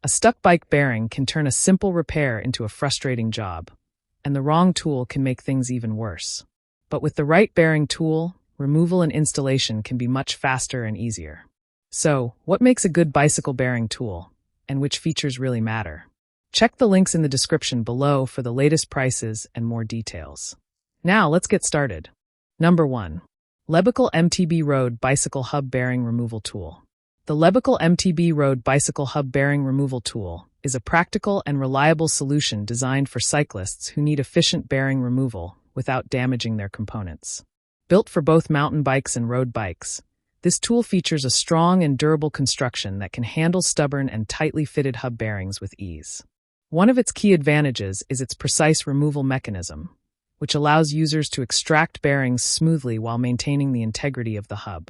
A stuck bike bearing can turn a simple repair into a frustrating job, and the wrong tool can make things even worse. But with the right bearing tool, removal and installation can be much faster and easier. So, what makes a good bicycle bearing tool, and which features really matter? Check the links in the description below for the latest prices and more details. Now, let's get started. Number 1. LEBYCLE MTB Road Bicycle Hub Bearing Removal Tool. The LEBYCLE MTB Road Bicycle Hub Bearing Removal Tool is a practical and reliable solution designed for cyclists who need efficient bearing removal without damaging their components. Built for both mountain bikes and road bikes, this tool features a strong and durable construction that can handle stubborn and tightly fitted hub bearings with ease. One of its key advantages is its precise removal mechanism, which allows users to extract bearings smoothly while maintaining the integrity of the hub.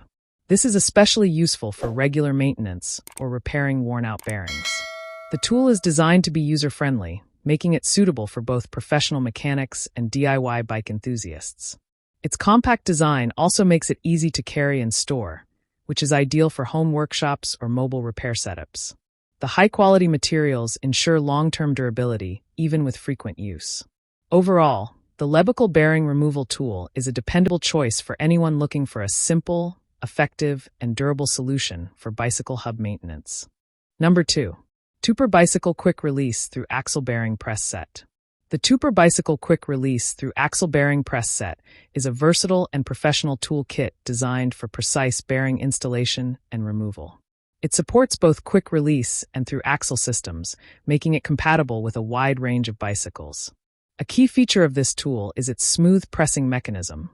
This is especially useful for regular maintenance or repairing worn-out bearings. The tool is designed to be user-friendly, making it suitable for both professional mechanics and DIY bike enthusiasts. Its compact design also makes it easy to carry and store, which is ideal for home workshops or mobile repair setups. The high-quality materials ensure long-term durability, even with frequent use. Overall, the LEBYCLE bearing removal tool is a dependable choice for anyone looking for a simple, effective, and durable solution for bicycle hub maintenance. Number 2. TOOPRE Bicycle Quick Release Through Axle Bearing Press Set. The TOOPRE Bicycle Quick Release Through Axle Bearing Press Set is a versatile and professional tool kit designed for precise bearing installation and removal. It supports both quick release and through axle systems, making it compatible with a wide range of bicycles. A key feature of this tool is its smooth pressing mechanism,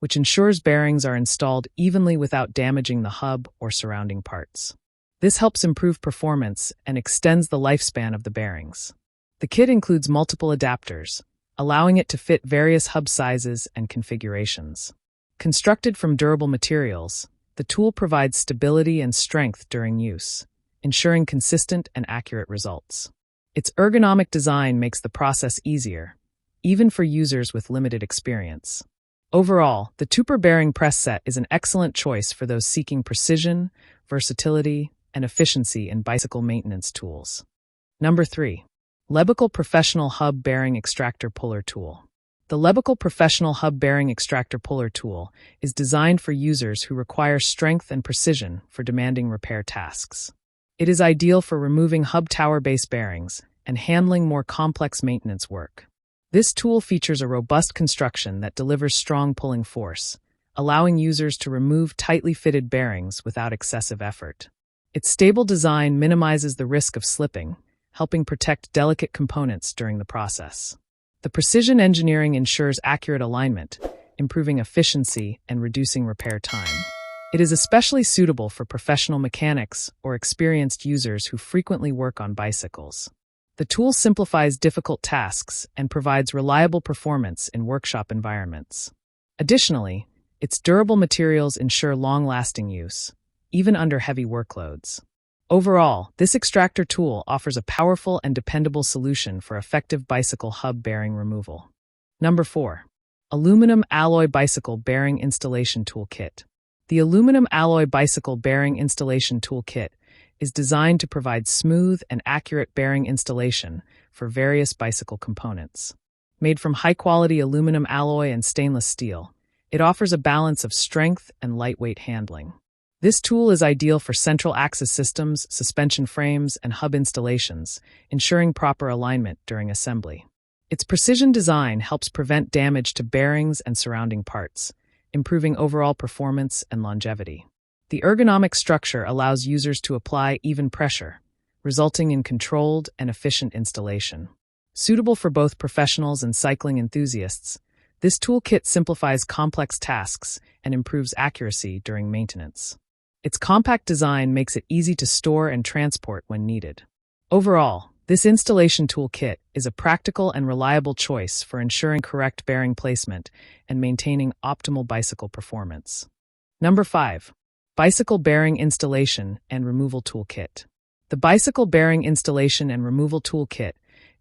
which ensures bearings are installed evenly without damaging the hub or surrounding parts. This helps improve performance and extends the lifespan of the bearings. The kit includes multiple adapters, allowing it to fit various hub sizes and configurations. Constructed from durable materials, the tool provides stability and strength during use, ensuring consistent and accurate results. Its ergonomic design makes the process easier, even for users with limited experience. Overall, the TOOPRE bearing press set is an excellent choice for those seeking precision, versatility, and efficiency in bicycle maintenance tools. Number 3. LEBYCLE Professional Hub Bearing Extractor Puller Tool. The LEBYCLE Professional Hub Bearing Extractor Puller Tool is designed for users who require strength and precision for demanding repair tasks. It is ideal for removing hub tower base bearings and handling more complex maintenance work. This tool features a robust construction that delivers strong pulling force, allowing users to remove tightly fitted bearings without excessive effort. Its stable design minimizes the risk of slipping, helping protect delicate components during the process. The precision engineering ensures accurate alignment, improving efficiency and reducing repair time. It is especially suitable for professional mechanics or experienced users who frequently work on bicycles. The tool simplifies difficult tasks and provides reliable performance in workshop environments. Additionally, its durable materials ensure long-lasting use, even under heavy workloads. Overall, this extractor tool offers a powerful and dependable solution for effective bicycle hub bearing removal. Number 4. Aluminum Alloy Bicycle Bearing Installation Tool Kit. The Aluminum Alloy Bicycle Bearing Installation Tool Kit is designed to provide smooth and accurate bearing installation for various bicycle components. Made from high-quality aluminum alloy and stainless steel, it offers a balance of strength and lightweight handling. This tool is ideal for central axis systems, suspension frames, and hub installations, ensuring proper alignment during assembly. Its precision design helps prevent damage to bearings and surrounding parts, improving overall performance and longevity. The ergonomic structure allows users to apply even pressure, resulting in controlled and efficient installation. Suitable for both professionals and cycling enthusiasts, this toolkit simplifies complex tasks and improves accuracy during maintenance. Its compact design makes it easy to store and transport when needed. Overall, this installation toolkit is a practical and reliable choice for ensuring correct bearing placement and maintaining optimal bicycle performance. Number 5. Bicycle Bearing Installation and Removal Toolkit. The Bicycle Bearing Installation and Removal Toolkit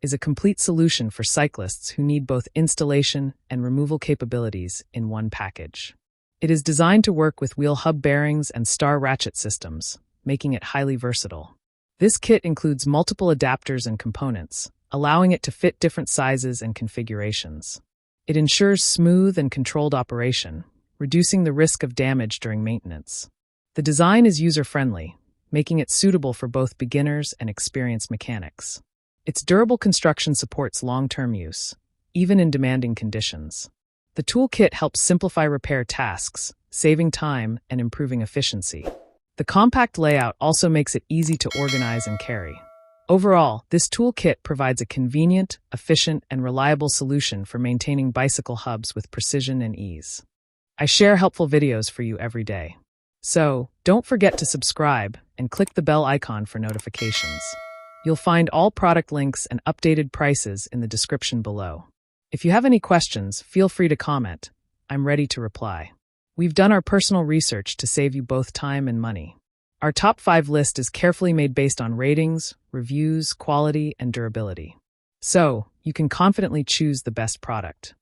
is a complete solution for cyclists who need both installation and removal capabilities in one package. It is designed to work with wheel hub bearings and star ratchet systems, making it highly versatile. This kit includes multiple adapters and components, allowing it to fit different sizes and configurations. It ensures smooth and controlled operation, reducing the risk of damage during maintenance. The design is user-friendly, making it suitable for both beginners and experienced mechanics. Its durable construction supports long-term use, even in demanding conditions. The toolkit helps simplify repair tasks, saving time and improving efficiency. The compact layout also makes it easy to organize and carry. Overall, this toolkit provides a convenient, efficient, and reliable solution for maintaining bicycle hubs with precision and ease. I share helpful videos for you every day. So, don't forget to subscribe and click the bell icon for notifications. You'll find all product links and updated prices in the description below. If you have any questions, feel free to comment. I'm ready to reply. We've done our personal research to save you both time and money. Our top 5 list is carefully made based on ratings, reviews, quality, and durability. So, you can confidently choose the best product.